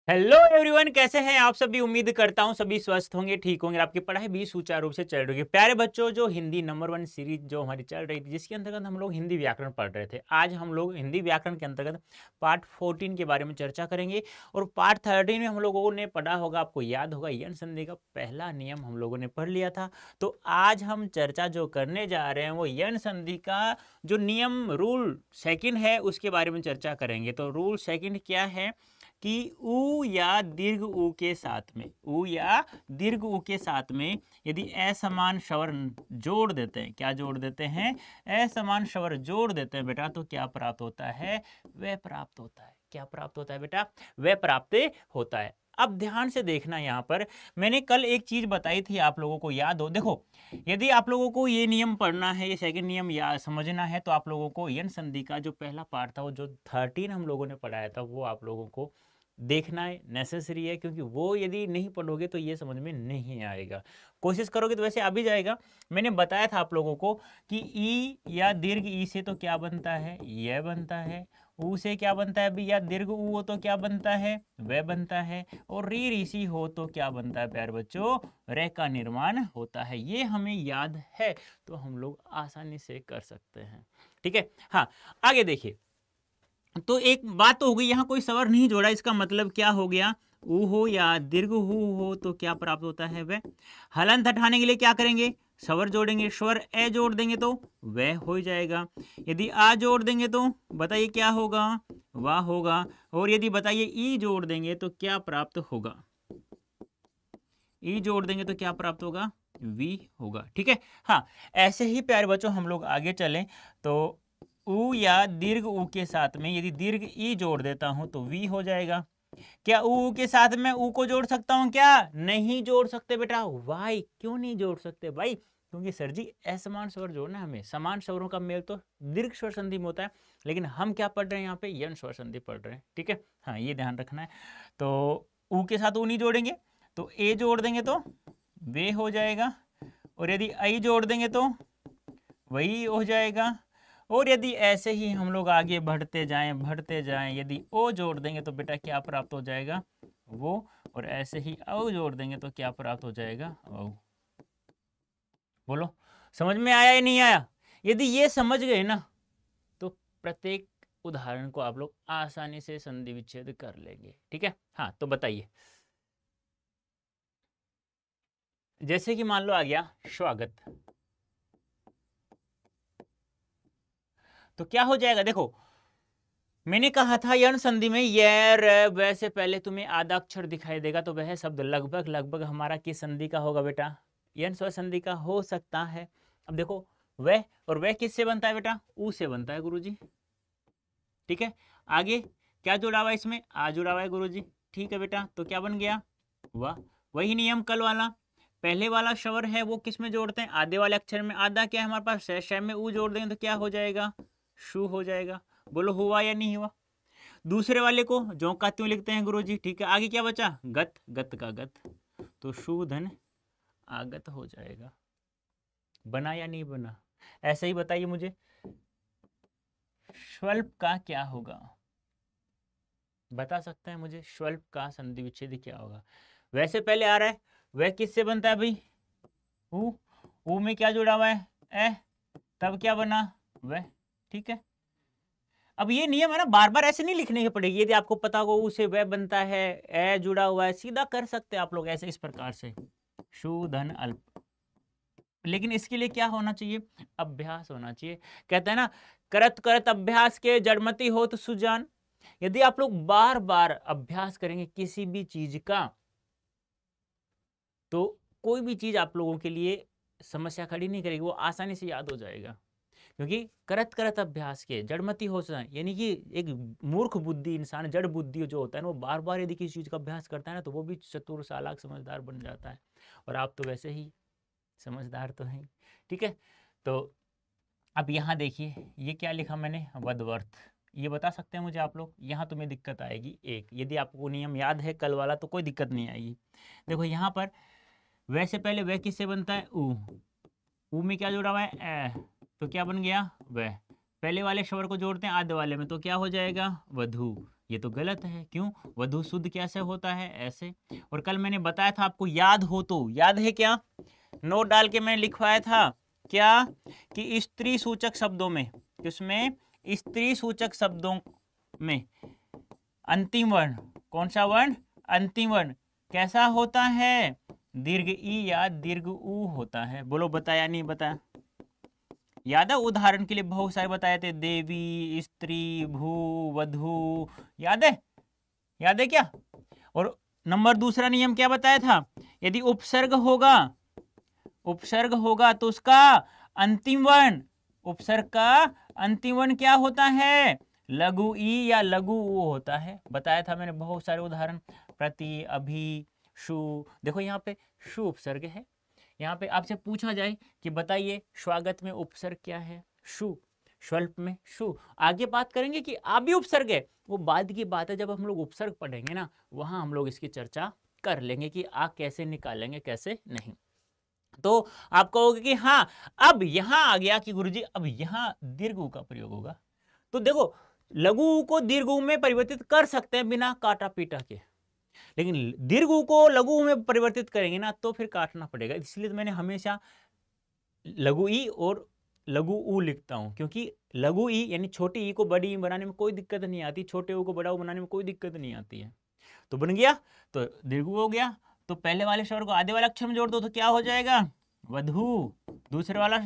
Hello everyone, कैसे हैं आप सभी। उम्मीद करता हूं सभी स्वस्थ होंगे, ठीक होंगे, आपकी पढ़ाई भी सुचारू रूप से चल रही है। प्यारे बच्चों, जो हिंदी नंबर 1 सीरीज जो हमारी चल रही थी, जिसके अंतर्गत हम लोग हिंदी व्याकरण पढ़ रहे थे, आज हम लोग हिंदी व्याकरण के अंतर्गत पार्ट 14 के बारे में चर्चा करेंगे। और पार्ट 13 में हम लोगों ने पढ़ा होगा, आपको याद होगा, यन संधि का पहला नियम हम लोगों ने पढ़ लिया था। तो आज हम चर्चा जो करने जा रहे हैं वो यन संधि का जो नियम रूल सेकंड है उसके बारे में चर्चा करेंगे। तो रूल सेकंड क्या है कि उ या दीर्घ उ के साथ में, उ या दीर्घ उ के साथ में यदि असमान स्वर जोड़ देते हैं, क्या जोड़ देते हैं, असमान स्वर जोड़ देते हैं बेटा, तो क्या प्राप्त होता है, वह प्राप्त होता है। क्या प्राप्त होता है बेटा, वह प्राप्त होता है। अब ध्यान से देखना, यहाँ पर मैंने कल एक चीज बताई थी, आप लोगों को याद हो। देखो, यदि आप लोगों को ये नियम पढ़ना है, ये सेकंड नियम या समझना है, तो आप लोगों को यन संधि का जो पहला पार्ट था, वो जो 13 हम लोगों ने पढ़ाया था, वो आप लोगों को देखना है, नेसेसरी है। क्योंकि वो यदि नहीं पढ़ोगे तो ये समझ में नहीं आएगा। कोशिश करोगे तो वैसे आ भी जाएगा। मैंने बताया था आप लोगों को कि ई या दीर्घ ई से तो क्या बनता है, यह बनता है। ऊ से क्या बनता है अभी, या दीर्घ ऊ हो तो क्या बनता है, वह बनता है। और री ऋषि हो तो क्या बनता है प्यारे बच्चों, रे का निर्माण होता है। ये हमें याद है तो हम लोग आसानी से कर सकते हैं। ठीक है, हाँ, आगे देखिए। तो एक बात तो हो गई, यहाँ कोई स्वर नहीं जोड़ा, इसका मतलब क्या हो गया, ऊ हो या दीर्घ हो तो क्या प्राप्त होता है, वह। हलंत हटाने के लिए क्या करेंगे, स्वर जोड़ेंगे। स्वर ए जोड़ देंगे तो वह हो जाएगा। यदि आ जोड़ देंगे तो बताइए क्या होगा, वाह होगा। और यदि बताइए ई जोड़ देंगे तो क्या प्राप्त होगा, ई जोड़ देंगे तो क्या प्राप्त होगा, वी होगा। ठीक है, हाँ, ऐसे ही प्यारे बच्चों हम लोग आगे चलें तो उ या दीर्घ उ के साथ में यदि दीर्घ ई जोड़ देता हूं तो वी हो जाएगा। क्या उ के साथ में उ को जोड़ सकता हूं, क्या नहीं जोड़ सकते बेटा। वाई, क्यों नहीं जोड़ सकते भाई, क्योंकि सर जी असमान स्वर जोड़ना है हमें, समान स्वरों का मेल तो दीर्घ स्वर संधि में होता है। लेकिन हम क्या पढ़ रहे हैं, यहाँ पे यन स्वर संधि पढ़ रहे हैं। ठीक है, हाँ, ये ध्यान रखना है। तो उ के साथ उ नहीं जोड़ेंगे तो ए जोड़ देंगे तो वे हो जाएगा। और यदि आई जोड़ देंगे तो वही हो जाएगा। और यदि ऐसे ही हम लोग आगे बढ़ते जाएं, यदि ओ जोड़ देंगे तो बेटा क्या प्राप्त हो जाएगा, वो। और ऐसे ही औ जोड़ देंगे तो क्या प्राप्त हो जाएगा, औ। बोलो, समझ में आया या नहीं आया। यदि ये समझ गए ना तो प्रत्येक उदाहरण को आप लोग आसानी से संधि विच्छेद कर लेंगे। ठीक है, हाँ, तो बताइए। जैसे कि मान लो आ गया स्वागत, तो क्या हो जाएगा, देखो मैंने कहा था यण संधि में य व से पहले तुम्हें आधा अक्षर दिखाई देगा, तो वह शब्द लगभग लगभग हमारा किस संधि का होगा बेटा, यण स्वर संधि का हो सकता है। अब देखो, वह और वह किससे बनता है बेटा, ऊ से बनता है गुरुजी। ठीक है, आगे क्या जुड़ा हुआ है इसमें, आ जुड़ा हुआ है गुरुजी। ठीक है बेटा, तो क्या बन गया, वाह। वही नियम कल वाला, पहले वाला स्वर है वो किस में जोड़ते हैं, आधे वाले अक्षर में। आधा क्या है हमारे पास, श में ऊ जोड़ देंगे तो क्या हो जाएगा, शु हो जाएगा। बोलो हुआ या नहीं हुआ। दूसरे वाले को जो का त्यों लिखते हैं गुरुजी। ठीक है, आगे क्या बचा, गत, गत का गत, तो शुधन आगत हो जाएगा। बना या नहीं बना, ऐसे ही बताइए मुझे। स्वल्प का क्या होगा, बता सकते हैं मुझे, स्वल्प का संधि विच्छेद क्या होगा। वैसे पहले आ रहा है, वह किससे बनता है भाई, ऊ में क्या जुड़ा हुआ है, ए, तब क्या बना, वह। ठीक है, अब ये नियम है ना, बार बार ऐसे नहीं लिखने की पड़ेगी। यदि आपको पता हो उसे वह बनता है, ए जुड़ा हुआ है, सीधा कर सकते हैं आप लोग ऐसे, इस प्रकार से शूधन अल्प। लेकिन इसके लिए क्या होना चाहिए, अभ्यास होना चाहिए। कहते हैं ना, करत करत अभ्यास के जड़मति हो तो सुजान। यदि आप लोग बार बार अभ्यास करेंगे किसी भी चीज का, तो कोई भी चीज आप लोगों के लिए समस्या खड़ी नहीं करेगी, वो आसानी से याद हो जाएगा। क्योंकि करत करत अभ्यास के जड़मति हो जाए, यानी कि एक मूर्ख बुद्धि इंसान, जड़ बुद्धि जो होता है ना, वो बार बार यदि किसी चीज का अभ्यास करता है ना, तो वो भी चतुर चालाक समझदार बन जाता है। और आप तो वैसे ही समझदार तो हैं। ठीक है, तो अब यहाँ देखिए, ये क्या लिखा मैंने, वदवर्थ। ये बता सकते हैं मुझे आप लोग, यहाँ तुम्हें दिक्कत आएगी एक, यदि आपको नियम याद है कल वाला तो कोई दिक्कत नहीं आएगी। देखो यहाँ पर वैसे पहले वह किससे बनता है, ऊ में क्या जुड़ा हुआ है, ए, तो क्या बन गया, वह। पहले वाले स्वर को जोड़ते हैं आधे वाले में तो क्या हो जाएगा, वधु। ये तो गलत है। क्यों? वधु शुद्ध कैसे होता है? ऐसे। और कल मैंने बताया था आपको, याद हो तो, याद है क्या? नोट डाल के मैंने लिखवाया था क्या कि स्त्री सूचक शब्दों में, किसमें? स्त्री सूचक शब्दों में अंतिम वर्ण, कौन सा वर्ण? अंतिम वर्ण कैसा होता है? दीर्घ ई या दीर्घ ऊ होता है। बोलो बताया नहीं बताया? याद है? उदाहरण के लिए बहुत सारे बताए थे, देवी, स्त्री, भू, वधु, याद है? याद है क्या? और नंबर दूसरा नियम क्या बताया था? यदि उपसर्ग होगा, उपसर्ग होगा तो उसका अंतिम वर्ण, उपसर्ग का अंतिम वर्ण क्या होता है? लघु ई या लघु ऊ होता है। बताया था मैंने बहुत सारे उदाहरण, प्रति, अभी, शु। देखो यहाँ पे शु उपसर्ग है। यहाँ पे आपसे पूछा जाए कि बताइए स्वागत में उपसर्ग क्या है? शु। स्वल्प में शु। आगे बात करेंगे कि आ भी उपसर्ग है, वो बाद की बात है। जब हम लोग उपसर्ग पढ़ेंगे ना, वहां हम लोग इसकी चर्चा कर लेंगे कि आ कैसे निकालेंगे, कैसे नहीं। तो आप कहोगे कि हाँ, अब यहां आ गया कि गुरुजी अब यहां दीर्घ ऊ का प्रयोग होगा। तो देखो, लघु ऊ को दीर्घ ऊ में परिवर्तित कर सकते हैं बिना काटा पीटा के, लेकिन दीर्घ ऊ को लघु ऊ में परिवर्तित करेंगे ना तो फिर काटना पड़ेगा। इसलिए तो मैंने हमेशा लघु ई और लघु ऊ लिखता हूं, क्योंकि लघु ई यानी छोटी ई को बड़ी ई बनाने में कोई दिक्कत नहीं आती, छोटे ऊ को बड़ा ऊ बनाने में कोई दिक्कत नहीं आती है। तो बन गया, तो दीर्घ ऊ हो गया। तो पहले वाले स्वर को आधे वाले अक्षर में जोड़ दो तो क्या हो जाएगा? वधु। दूसरे वाला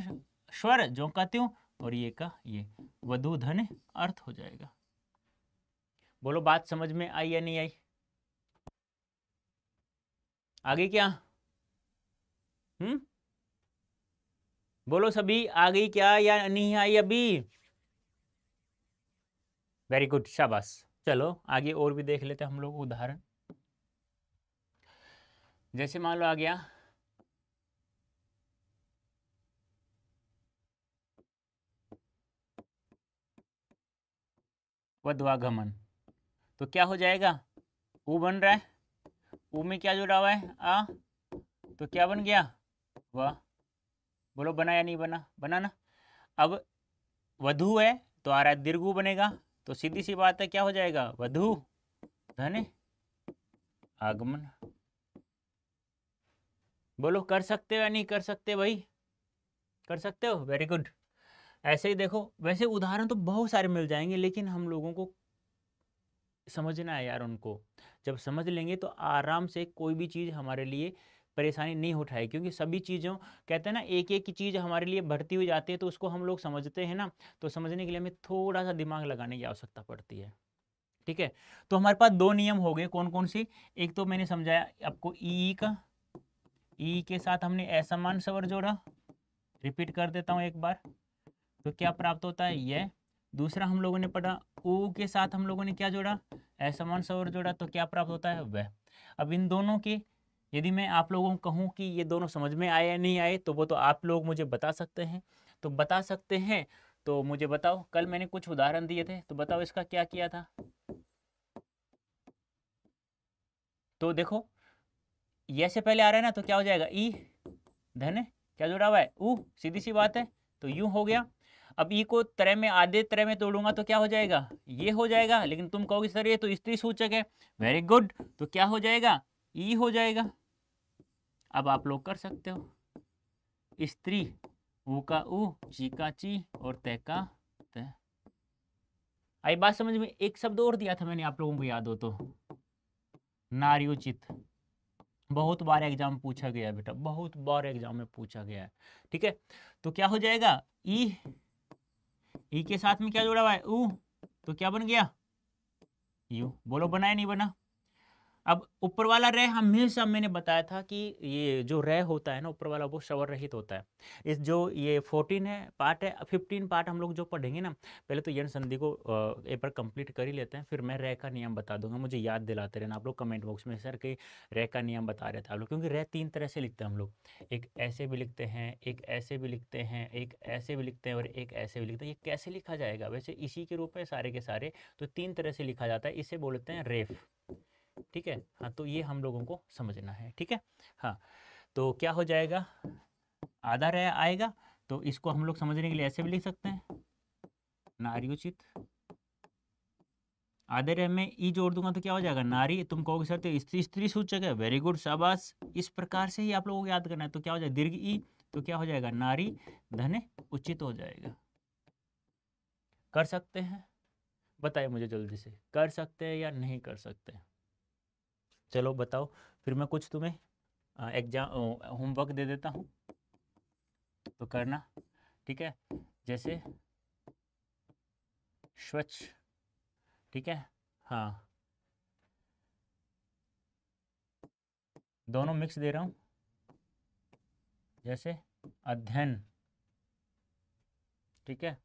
स्वर जो कहती हूं, और ये का ये, वधु धन अर्थ हो जाएगा। बोलो बात समझ में आई या नहीं आई? आगे क्या? बोलो सभी, आ गई क्या या नहीं आई अभी? वेरी गुड, शाबाश। चलो आगे और भी देख लेते हैं हम लोग उदाहरण। जैसे मान लो आ गया वधवागमन, तो क्या हो जाएगा? ऊ बन रहा है, ऊ में क्या जुड़ा हुआ है? आ। तो क्या बन गया? वाह। बोलो बना या नहीं बना? बना ना। अब वधु है तो आ रहा है दीर्घ बनेगा, तो सीधी सी बात है क्या हो जाएगा? वधु धन आगमन। बोलो कर सकते हो या नहीं कर सकते भाई? कर सकते हो, वेरी गुड। ऐसे ही देखो, वैसे उदाहरण तो बहुत सारे मिल जाएंगे, लेकिन हम लोगों को समझना है यार उनको। जब समझ लेंगे तो आराम से कोई भी चीज़ हमारे लिए परेशानी नहीं उठाए, क्योंकि सभी चीज़ों, कहते हैं ना, एक एक की चीज़ हमारे लिए बढ़ती हुई जाती है, तो उसको हम लोग समझते हैं ना, तो समझने के लिए हमें थोड़ा सा दिमाग लगाने की आवश्यकता पड़ती है। ठीक है, तो हमारे पास दो नियम हो गए, कौन कौन से? एक तो मैंने समझाया आपको ई का, ई के साथ हमने असमान स्वर जोड़ा, रिपीट कर देता हूँ एक बार, तो क्या प्राप्त होता है? यह। दूसरा हम लोगों ने पढ़ा, ऊ के साथ हम लोगों ने क्या जोड़ा? असमान स्वर जोड़ा, तो क्या प्राप्त होता है? वह। अब इन दोनों के, यदि मैं आप लोगों को कहूँ कि ये दोनों समझ में आए या नहीं आए, तो वो तो आप लोग मुझे बता सकते हैं। तो बता सकते हैं तो मुझे बताओ, कल मैंने कुछ उदाहरण दिए थे, तो बताओ इसका क्या किया था। तो देखो, ये से पहले आ रहा है ना, तो क्या हो जाएगा? ई धन क्या जुड़ा हुआ है? ऊ। सीधी सी बात है, तो यूं हो गया। अब ई को तरह में, आधे तरह में तोड़ूंगा तो क्या हो जाएगा? ये हो जाएगा। लेकिन तुम कहोगे सर ये तो स्त्री सूचक है। वेरी गुड, तो क्या हो जाएगा? ई हो जाएगा। अब आप लोग कर सकते हो, स्त्री, ऊ का ऊ, ची का ची, और तय का तय। आई बात समझ में? एक शब्द और दिया था मैंने, आप लोगों को याद हो तो, नार्योचित। बहुत बार एग्जाम पूछा गया है बेटा, बहुत बार एग्जाम में पूछा गया है। ठीक है, तो क्या हो जाएगा? ई, ई के साथ में क्या जुड़ा हुआ है? ऊ, तो क्या बन गया? यू। बोलो बना है नहीं बना? अब ऊपर वाला रे हमेशा मैंने बताया था कि ये जो रे होता है ना ऊपर वाला, वो स्वर रहित होता है। इस जो ये 14 है पार्ट है, 15 पार्ट हम लोग जो पढ़ेंगे ना, पहले तो यण संधि को एक बार कंप्लीट कर ही लेते हैं, फिर मैं रे का नियम बता दूंगा। मुझे याद दिलाते रहना आप लोग कमेंट बॉक्स में, सर के रे का नियम बता रहे थे आप लोग, क्योंकि रे 3 तरह से लिखते हैं हम लोग। एक ऐसे भी लिखते हैं, एक ऐसे भी लिखते हैं, एक ऐसे भी लिखते हैं, और एक ऐसे भी लिखते हैं। ये कैसे लिखा जाएगा? वैसे इसी के रूप में सारे के सारे, तो 3 तरह से लिखा जाता है, इसे बोलते हैं रेफ। ठीक है, हाँ, तो ये हम लोगों को समझना है। ठीक है, हाँ, तो क्या हो जाएगा? आधा रह आएगा, तो इसको हम लोग समझने के लिए ऐसे भी लिख सकते हैं, नार्योचित आधे रह में ई जोड़ दूंगा तो क्या हो जाएगा, नारी। तुम कहोगे सर तो स्त्री स्त्री सूचक है, वेरी गुड, शाबाश। इस प्रकार से ही आप लोगों को याद करना है। तो क्या हो जाएगा, दीर्घ ई, तो क्या हो जाएगा, नारी धन उचित हो जाएगा। कर सकते हैं, बताइए मुझे जल्दी से, कर सकते हैं या नहीं कर सकते? चलो बताओ, फिर मैं कुछ तुम्हें एग्जाम होमवर्क दे देता हूँ, तो करना, ठीक है। जैसे स्वच्छ, ठीक है, हाँ, दोनों मिक्स दे रहा हूँ। जैसे अध्ययन, ठीक है,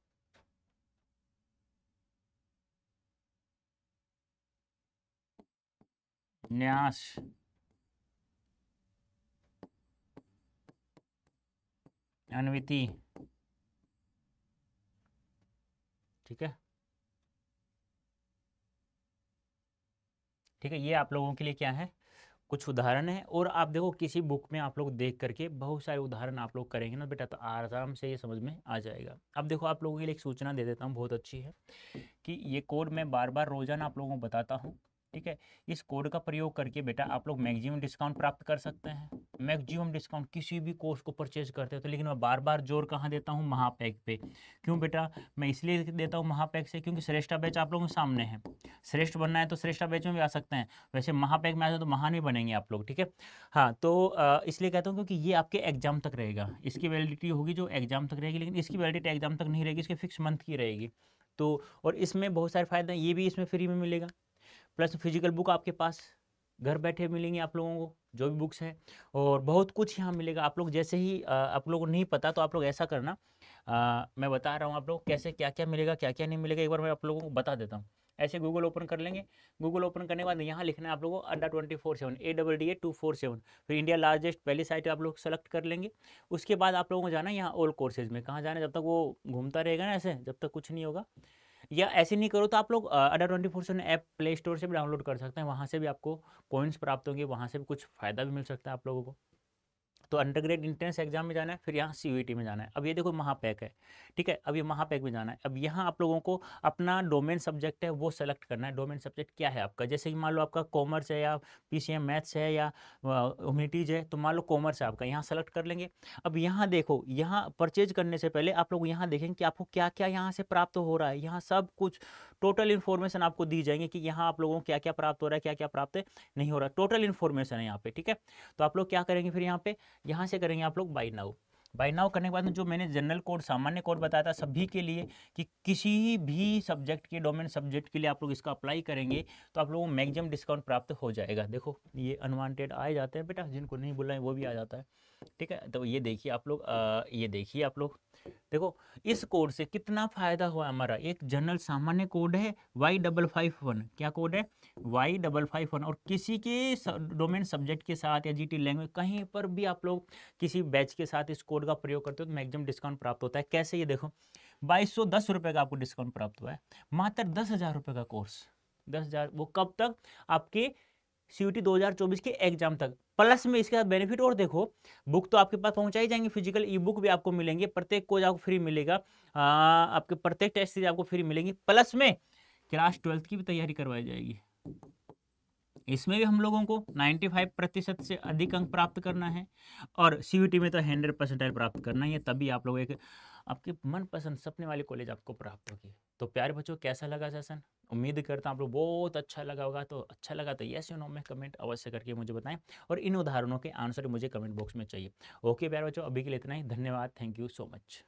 न्यास, अन्विति, ठीक है, ठीक है। ये आप लोगों के लिए क्या है, कुछ उदाहरण है। और आप देखो किसी बुक में आप लोग देख करके बहुत सारे उदाहरण आप लोग करेंगे ना बेटा, तो आराम से ये समझ में आ जाएगा। अब देखो आप लोगों के लिए एक सूचना दे देता हूँ, बहुत अच्छी है, कि ये कोड मैं बार बार रोजाना आप लोगों को बताता हूँ, ठीक है। इस कोड का प्रयोग करके बेटा आप लोग मैक्सिमम डिस्काउंट प्राप्त कर सकते हैं। मैक्सिमम डिस्काउंट किसी भी कोर्स को परचेज करते हो तो, लेकिन मैं बार बार जोर कहाँ देता हूँ, महापैक पे। क्यों बेटा, मैं इसलिए देता हूँ महापैक से, क्योंकि श्रेष्ठा बैच आप लोगों के सामने है। श्रेष्ठ बनना है तो श्रेष्ठा बैच में भी आ सकते हैं, वैसे महापैक में आ जाए तो महा नहीं बनेंगे आप लोग, ठीक है। हाँ, तो इसलिए कहता हूँ क्योंकि ये आपके एग्जाम तक रहेगा, इसकी वैलिडिटी होगी जो एग्जाम तक रहेगी, लेकिन इसकी वैलिडिटी एग्जाम तक नहीं रहेगी, इसके फिक्स मंथ की रहेगी। तो और इसमें बहुत सारे फायदे हैं, ये भी इसमें फ्री में मिलेगा, प्लस फिजिकल बुक आपके पास घर बैठे मिलेंगी आप लोगों को, जो भी बुक्स हैं, और बहुत कुछ यहाँ मिलेगा। आप लोग जैसे ही आप लोगों को नहीं पता तो आप लोग ऐसा करना, मैं बता रहा हूँ आप लोग कैसे क्या क्या मिलेगा क्या क्या नहीं मिलेगा, एक बार मैं आप लोगों को बता देता हूँ। ऐसे गूगल ओपन कर लेंगे, गूगल ओपन करने के बाद यहाँ लिखना है आप लोगों को अड्डा 24/7, ADDA 247, फिर इंडिया लार्जेस्ट पहली साइट आप लोग सेलेक्ट कर लेंगे। उसके बाद आप लोगों को जाना है यहाँ ऑल कोर्सेज में, कहाँ जाना है, जब तक वो घूमता रहेगा ना ऐसे, जब तक कुछ नहीं होगा। या ऐसे नहीं करो तो आप लोग अड्डा 24/7 ऐप प्ले स्टोर से भी डाउनलोड कर सकते हैं, वहाँ से भी आपको पॉइंट्स प्राप्त होंगे, वहाँ से भी कुछ फ़ायदा भी मिल सकता है आप लोगों को। तो अंडरग्रेड इंट्रेंस एग्जाम में जाना है, फिर यहाँ सीयूईटी में जाना है। अब ये देखो महापैक है, ठीक है, अब ये महापैक में जाना है। अब यहाँ आप लोगों को अपना डोमेन सब्जेक्ट है वो सेलेक्ट करना है। डोमेन सब्जेक्ट क्या है आपका, जैसे कि मान लो आपका कॉमर्स है या पीसीएम मैथ्स है या ह्यूमैनिटीज है, तो मान लो कॉमर्स है आपका, यहाँ सेलेक्ट कर लेंगे। अब यहाँ देखो, यहाँ परचेज करने से पहले आप लोग यहाँ देखेंगे कि आपको क्या क्या यहाँ से प्राप्त हो रहा है। यहाँ सब कुछ टोटल इन्फॉर्मेशन आपको दी जाएंगे कि यहाँ आप लोगों को क्या क्या प्राप्त हो रहा है, क्या क्या प्राप्त नहीं हो रहा है, टोटल इन्फॉर्मेशन है यहाँ पे, ठीक है। तो आप लोग क्या करेंगे फिर यहाँ पे, यहाँ से करेंगे आप लोग बाय नाउ। बाय नाउ करने के बाद में जो मैंने जनरल कोड सामान्य कोड बताया था सभी के लिए, कि किसी भी सब्जेक्ट के डोमेन सब्जेक्ट के लिए आप लोग इसका अप्लाई करेंगे तो आप लोगों को मैक्सिमम डिस्काउंट प्राप्त हो जाएगा। देखो ये अनवांटेड आ जाते हैं बेटा, जिनको नहीं बोला है वो भी आ जाता है, ठीक है। तो ये देखिए आप लोग, ये देखिए आप लोग, देखो इस कोड से कितना फायदा हुआ हमारा। एक जनरल सामान्य कोड है Y551, क्या कोड है Y551, और किसी के डोमेन सब्जेक्ट के साथ या जीटी लैंग्वेज कहीं पर भी आप लोग किसी बैच के साथ इस कोड का प्रयोग करते हो तो मैक्सिमम डिस्काउंट प्राप्त होता है। कैसे, ये देखो 2210 रुपये का आपको डिस्काउंट प्राप्त हुआ है, मात्र 10,000 रुपये का कोर्स, 10,000, वो कब तक, आपके सीयूटी 2024 के एग्जाम तक। प्लस में इसके साथ बेनिफिट और देखो, बुक तो आपके पास पहुंचाई जाएंगे, फिजिकल ई बुक भी आपको मिलेंगे, प्रत्येक कोच आपको फ्री मिलेगा, आपके प्रत्येक टेस्ट सीरीज आपको फ्री मिलेंगी, प्लस में क्लास 12th की भी तैयारी करवाई जाएगी। इसमें भी हम लोगों को 95% से अधिक अंक प्राप्त करना है, और सीयूटी में तो 100% प्राप्त करना ही है, तभी आप लोग एक आपके मनपसंद सपने वाली कॉलेज आपको प्राप्त होगी। तो प्यारे बच्चों, कैसा लगा सेशन, उम्मीद करता हूँ आप लोग बहुत अच्छा लगा होगा। तो अच्छा लगा तो यस या नो में कमेंट अवश्य करके मुझे बताएं, और इन उदाहरणों के आंसर मुझे कमेंट बॉक्स में चाहिए। ओके प्यारे बच्चों, अभी के लिए इतना ही, धन्यवाद, थैंक यू सो मच।